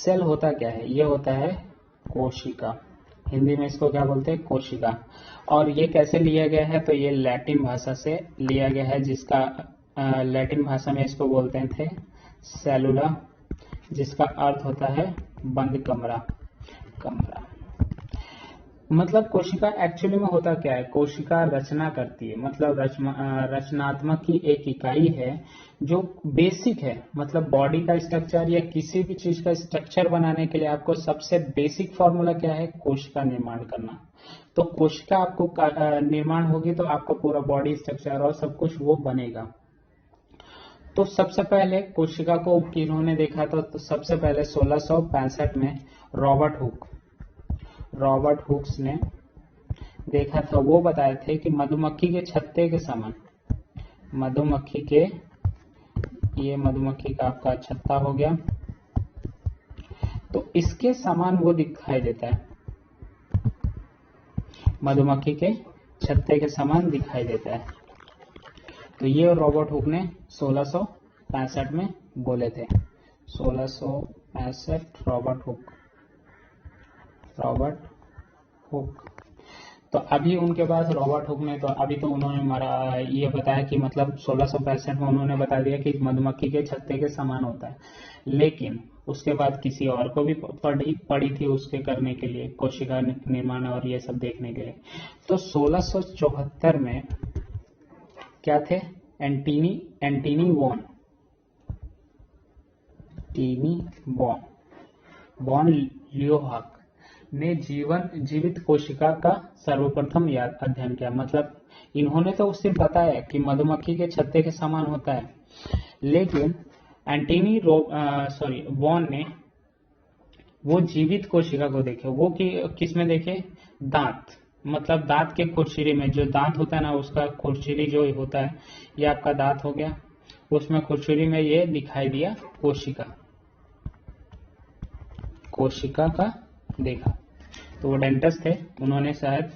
Cell होता क्या है? ये होता है कोशिका। हिंदी में इसको क्या बोलते हैं? कोशिका। और ये कैसे लिया गया है? तो ये लैटिन भाषा से लिया गया है, जिसका लैटिन भाषा में इसको बोलते थे सेलुला, जिसका अर्थ होता है बंद कमरा। कमरा मतलब कोशिका एक्चुअली में होता क्या है? कोशिका रचना करती है, मतलब रचनात्मक की एक इकाई है जो बेसिक है। मतलब बॉडी का स्ट्रक्चर या किसी भी चीज का स्ट्रक्चर बनाने के लिए आपको सबसे बेसिक फॉर्मूला क्या है? कोशिका निर्माण करना। तो कोशिका आपको निर्माण होगी तो आपको पूरा बॉडी स्ट्रक्चर और सब कुछ वो बनेगा। तो सबसे पहले कोशिका को किन्होंने देखा था? तो सबसे पहले 1665 में रॉबर्ट हुक्स ने देखा था। वो बताए थे कि मधुमक्खी के छत्ते के समान, ये मधुमक्खी का आपका छत्ता हो गया, तो इसके समान वो दिखाई देता है, मधुमक्खी के छत्ते के समान दिखाई देता है। तो ये रॉबर्ट हुक ने 1665 में बोले थे। 1665 रॉबर्ट हुक। तो अभी उनके पास रॉबर्ट हुक ने, तो अभी तो उन्होंने हमारा ये बताया कि मतलब 1665 में उन्होंने बता दिया कि मधुमक्खी के छत्ते के समान होता है, लेकिन उसके बाद किसी और को भी पड़ी थी उसके करने के लिए, कोशिका निर्माण और ये सब देखने के लिए। तो 1674 में क्या थे? एंटनी वॉन लियोहाक ने जीवित कोशिका का सर्वप्रथम अध्ययन किया। मतलब इन्होंने तो उससे बताया कि मधुमक्खी के छत्ते के समान होता है, लेकिन वॉन ने वो जीवित कोशिका को देखे। वो किस में देखे? दांत, मतलब दांत के खुरशीरी में, जो दांत होता है ना उसका खुरशीरी जो होता है, ये आपका दांत हो गया, उसमें खुरशीरी में ये दिखाई दिया कोशिका का देखा। तो वो डेंटिस्ट थे, उन्होंने शायद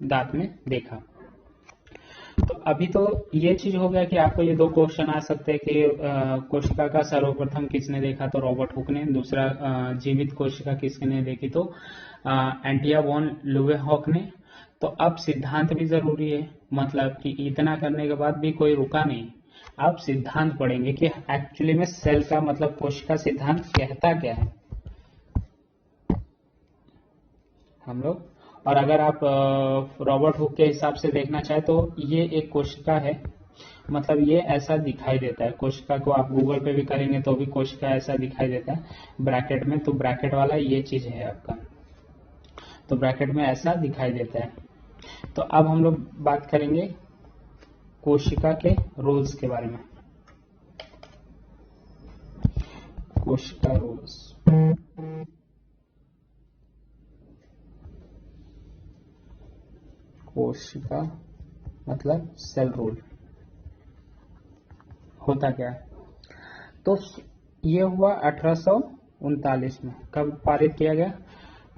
दांत में देखा। तो अभी तो ये चीज हो गया कि आपको ये दो क्वेश्चन आ सकते हैं कि कोशिका का सर्वप्रथम किसने देखा? तो रॉबर्ट हुक ने। दूसरा, जीवित कोशिका किसने देखी? तो एंटिया वॉन ल्यूवेंहॉक ने। तो अब सिद्धांत भी जरूरी है, मतलब कि इतना करने के बाद भी कोई रुका नहीं। अब सिद्धांत पढ़ेंगे कि एक्चुअली में सेल का मतलब कोशिका सिद्धांत कहता क्या है हम लोग। और अगर आप रॉबर्ट हुक के हिसाब से देखना चाहे तो ये एक कोशिका है, मतलब ये ऐसा दिखाई देता है। कोशिका को आप गूगल पे भी करेंगे तो भी कोशिका ऐसा दिखाई देता है ब्रैकेट में। तो ब्रैकेट वाला ये चीज है आपका, तो ब्रैकेट में ऐसा दिखाई देता है। तो अब हम लोग बात करेंगे कोशिका के रोल्स के बारे में। कोशिका रोल्स, कोशिका मतलब सेल रोल होता क्या है? तो ये हुआ 1839 में। कब पारित किया गया?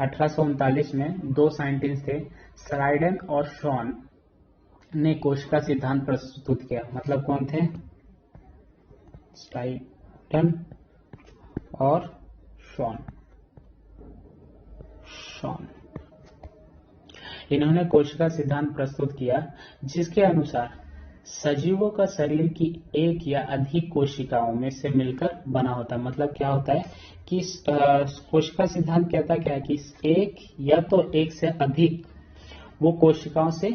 1839 में। दो साइंटिस्ट थे, स्लाइडन और शॉन, ने कोशिका सिद्धांत प्रस्तुत किया। मतलब कौन थे? स्लाइडन और शॉन। इन्होंने कोशिका सिद्धांत प्रस्तुत किया, जिसके अनुसार सजीवों का शरीर की एक या अधिक कोशिकाओं में से मिलकर बना होता है। मतलब क्या होता है कि कोशिका सिद्धांत कहता क्या है कि एक या तो एक से अधिक वो कोशिकाओं से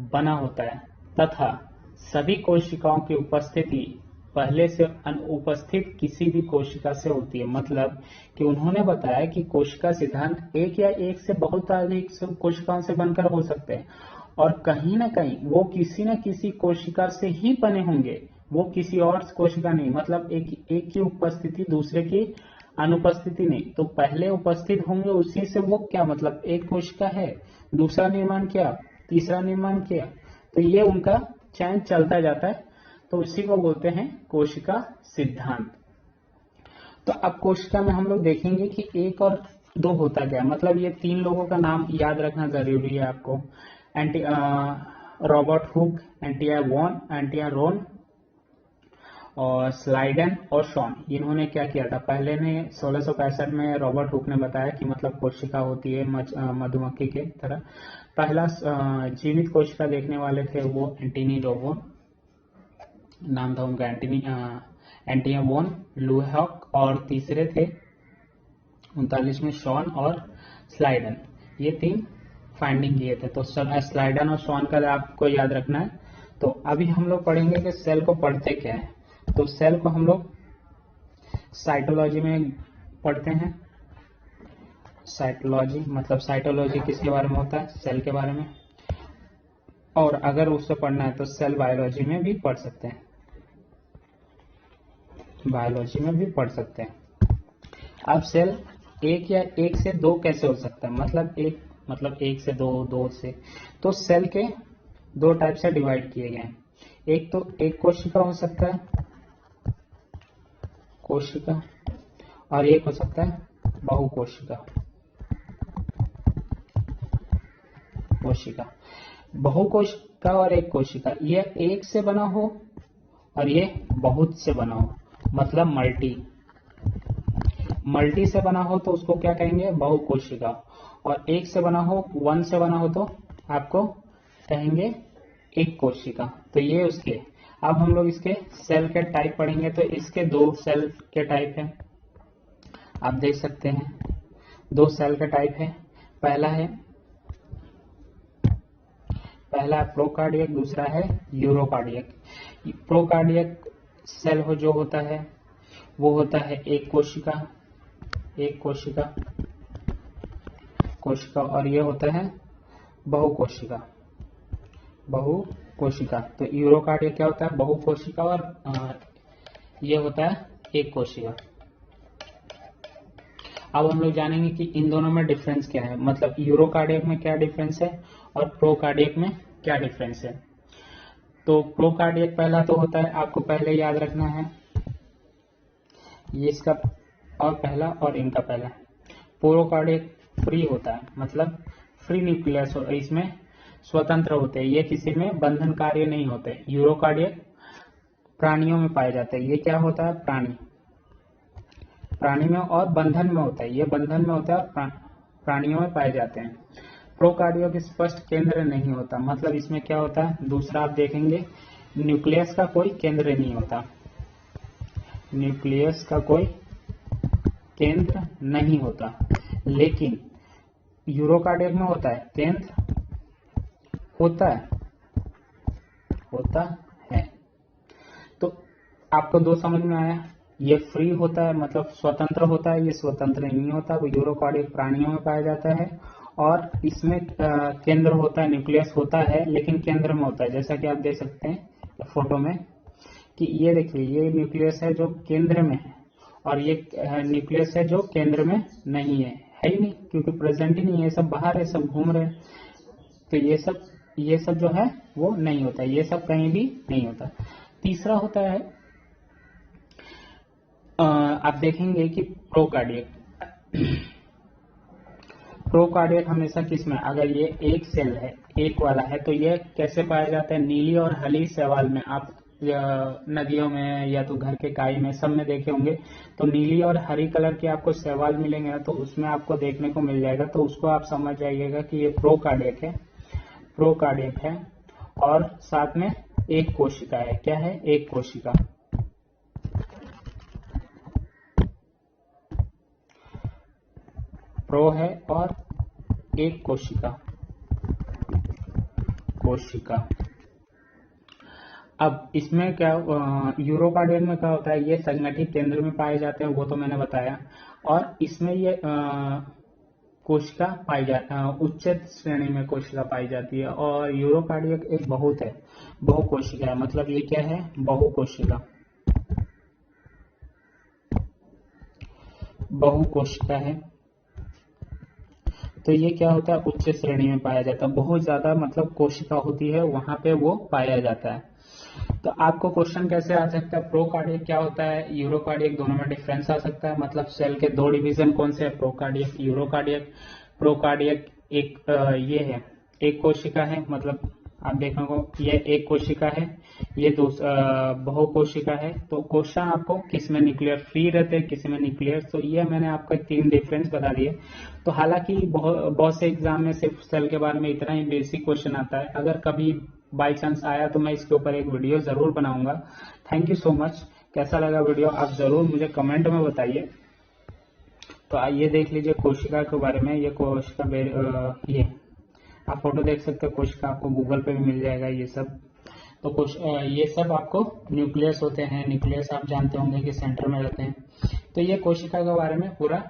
बना होता है, तथा सभी कोशिकाओं की उपस्थिति पहले से अनुपस्थित किसी भी कोशिका से होती है। मतलब कि उन्होंने बताया कि कोशिका सिद्धांत एक या एक से बहुत अधिक कोशिकाओं से बनकर हो सकते हैं, और कहीं ना कहीं वो किसी न किसी कोशिका से ही बने होंगे, वो किसी और कोशिका नहीं। मतलब एक की उपस्थिति दूसरे की अनुपस्थिति नहीं, तो पहले उपस्थित होंगे उसी से वो क्या, मतलब एक कोशिका है, दूसरा निर्माण किया, तीसरा निर्माण किया, तो ये उनका चयन चलता जाता है। तो उसी को बोलते हैं कोशिका सिद्धांत। तो अब कोशिका में हम लोग देखेंगे कि एक और दो होता क्या। मतलब ये तीन लोगों का नाम याद रखना जरूरी है आपको। रॉबर्ट हुक, एंटिया वॉन, एंटिया रोन और स्लाइडन और शॉन, इन्होंने क्या किया था, पहले ने 1665 में रॉबर्ट हुक ने बताया कि मतलब कोशिका होती है मधुमक्खी के तरह। पहला जीवित कोशिका देखने वाले थे वो एंटनी डोबोन, नाम था उनका एंटनी बोन लुहॉक, और तीसरे थे 39 में शॉन और स्लाइडन। ये 3 फाइंडिंग किए थे। तो स्लाइडन और शॉन का आपको याद रखना है। तो अभी हम लोग पढ़ेंगे कि सेल को पढ़ते क्या है। तो सेल को हम लोग साइटोलॉजी में पढ़ते हैं। साइटोलॉजी मतलब साइटोलॉजी किसके बारे में होता है, सेल के बारे में। और अगर उससे पढ़ना है तो सेल बायोलॉजी में भी पढ़ सकते हैं, बायोलॉजी में भी पढ़ सकते हैं। अब सेल एक या एक से दो कैसे हो सकता है, मतलब एक से दो से, तो सेल के 2 टाइप से डिवाइड किए गए हैं। एक तो एक कोशिका हो सकता है, कोशिका, और एक हो सकता है बहुकोशिका, कोशिका। बहुकोशिका और एक कोशिका, ये एक से बना हो और ये बहुत से बना हो, मतलब मल्टी से बना हो तो उसको क्या कहेंगे, बहुकोशिका। और एक से बना हो, 1 से बना हो तो आपको कहेंगे एक कोशिका। तो ये उसके, अब हम लोग इसके सेल के टाइप पढ़ेंगे। तो इसके 2 सेल के टाइप हैं, आप देख सकते हैं 2 सेल का टाइप है। पहला है प्रोकार्डियक, दूसरा है यूरोकार्डियक। प्रोकार्डियक सेल जो होता है वो होता है एक कोशिका, और ये होता है बहुकोशिका। तो यूरोकार्डियक क्या होता है, बहुकोशिका, और ये होता है एक कोशिका। अब हम लोग जानेंगे कि इन दोनों में डिफरेंस क्या है, मतलब यूरोकार्डियक में क्या डिफरेंस है और प्रोकार्डियक में क्या डिफरेंस है। तो प्रोकार्डियक पहला तो होता है, आपको पहले याद रखना है, ये इसका और पहला और इनका पहला। प्रोकार्डियक फ्री होता है, मतलब फ्री न्यूक्लियस, इसमें स्वतंत्र होते हैं, ये किसी में बंधन कार्य नहीं होते। यूरोकार्डियक प्राणियों में पाए जाते हैं। ये क्या होता है, प्राणी में और बंधन में होता है, ये बंधन में होता है, प्राणियों में पाए जाते हैं। प्रोकार्डियक स्पष्ट केंद्र नहीं होता, मतलब इसमें क्या होता है, दूसरा आप देखेंगे न्यूक्लियस का कोई केंद्र नहीं होता, न्यूक्लियस का कोई केंद्र नहीं होता। लेकिन यूरोकार्डियक में होता है, केंद्र होता है। तो आपको 2 समझ में आया, ये फ्री होता है मतलब स्वतंत्र होता है, ये स्वतंत्र नहीं होता। वो यूरोकार्डियक प्राणियों में पाया जाता है, और इसमें केंद्र होता है, न्यूक्लियस होता है, लेकिन केंद्र में होता है। जैसा कि आप देख सकते हैं फोटो में कि ये देखिए, ये न्यूक्लियस है जो केंद्र में है, और ये न्यूक्लियस है जो केंद्र में नहीं है ही नहीं, क्योंकि प्रेजेंट ही नहीं है, सब बाहर है, सब घूम रहे हैं। तो ये सब जो है वो नहीं होता, ये सब कहीं भी नहीं होता। तीसरा होता है, आप देखेंगे कि प्रोकार्डियक हमेशा किसमें, अगर ये एक सेल है, एक वाला है, तो ये कैसे पाया जाता है, नीली और हरी शैवाल में। आप नदियों में या तो घर के काई में, सब में देखे होंगे, तो नीली और हरी कलर के आपको शैवाल मिलेंगे ना, तो उसमें आपको देखने को मिल जाएगा। तो उसको आप समझ जाइएगा कि ये प्रोकार्डियक है, और साथ में एक कोशिका है। क्या है, एक कोशिका। प्रो है और एक कोशिका। अब इसमें क्या, यूरोकार्डियक में क्या होता है, ये संगठित केंद्र में पाए जाते हैं, वो तो मैंने बताया। और इसमें ये कोशिका पाई जाती है, उच्चत श्रेणी में कोशिका पाई जाती है। और यूरोकार्डियक एक बहुकोशिका है, मतलब ये क्या है, बहुकोशिका है। तो ये क्या होता है, उच्च श्रेणी में पाया जाता है, बहुत ज्यादा मतलब कोशिका होती है, वहां पे वो पाया जाता है। तो आपको क्वेश्चन कैसे आ सकता है, प्रोकार्डियक क्या होता है, यूरोकार्डियक, दोनों में डिफरेंस आ सकता है। मतलब सेल के 2 डिवीजन कौन से है, प्रोकार्डियक, यूरोकार्डियक। प्रोकार्डियक एक ये है, एक कोशिका है, मतलब आप देखने को ये एक कोशिका है, ये बहु कोशिका है। तो क्वेश्चन आपको किस में न्यूक्लियर फ्री रहते हैं, किस में न्यूक्लियर, तो ये मैंने आपको 3 डिफरेंस बता दिए। तो हालांकि बहुत से एग्जाम में सिर्फ सेल के बारे में इतना ही बेसिक क्वेश्चन आता है। अगर कभी बाई चांस आया तो मैं इसके ऊपर एक वीडियो जरूर बनाऊंगा। Thank you so much. कैसा लगा वीडियो आप जरूर मुझे कमेंट में बताइए। तो आइए देख लीजिए कोशिका के बारे में। ये कोशिका ये आप फोटो देख सकते हो कोशिका, आपको गूगल पे भी मिल जाएगा ये सब। तो कुछ ये सब आपको न्यूक्लियस होते हैं। न्यूक्लियस आप जानते होंगे कि सेंटर में रहते हैं। तो ये कोशिका के बारे में पूरा